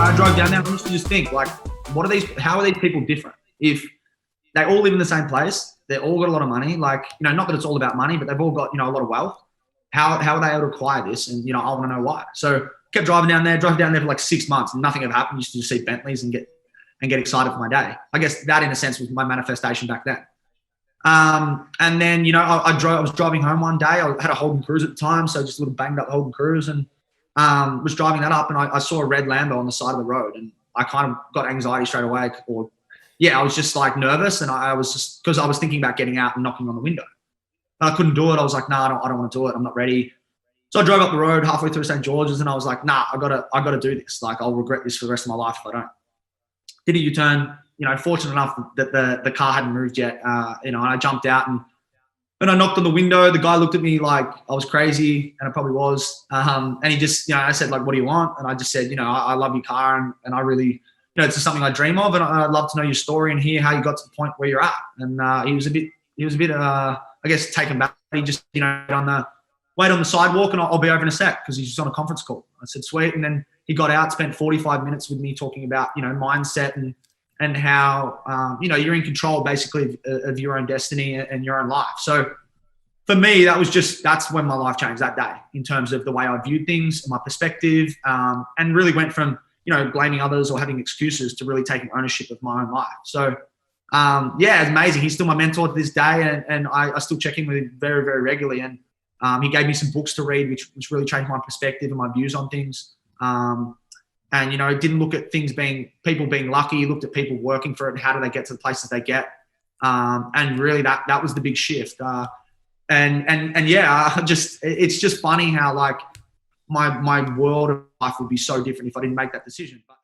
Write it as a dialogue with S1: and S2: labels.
S1: I drove down there, I used to just think, like, how are these people different? If they all live in the same place, they all got a lot of money, like, not that it's all about money, but they've all got, a lot of wealth. How are they able to acquire this? And, I want to know why. So kept driving down there for like 6 months and nothing ever happened. Used to just see Bentleys and get excited for my day. I guess that in a sense was my manifestation back then. And then, I was driving home one day. I had a Holden Cruise at the time, so just a little banged up Holden Cruise, and was driving that up, and I saw a red Lambo on the side of the road, and I kind of got anxiety straight away. I was just like nervous, and I was just, because I was thinking about getting out and knocking on the window. But I couldn't do it. I was like, nah, I don't want to do it. I'm not ready. So I drove up the road halfway through St. George's, and I was like, nah, I gotta do this. Like, I'll regret this for the rest of my life if I don't. Did a U-turn. Fortunate enough that the car hadn't moved yet. And I jumped out and I knocked on the window. The guy looked at me like I was crazy, and I probably was. And he just, I said, like, what do you want? And I just said, I love your car, and I really, it's just something I dream of, and I'd love to know your story and hear how you got to the point where you're at. And he was a bit, I guess, taken back. He just, wait on the sidewalk, and I'll be over in a sec, because he's just on a conference call. I said, sweet. And then he got out, spent 45 minutes with me talking about, mindset and how, you're in control basically of your own destiny and your own life. So for me, that's when my life changed that day, in terms of the way I viewed things, my perspective, and really went from, blaming others or having excuses to really taking ownership of my own life. So, it's amazing. He's still my mentor to this day, and I still check in with him very, very regularly. And he gave me some books to read, which really changed my perspective and my views on things. And, didn't look at people being lucky. He looked at people working for it and how do they get to the places they get. And really that was the big shift. It's just funny how, like, my world of life would be so different if I didn't make that decision. But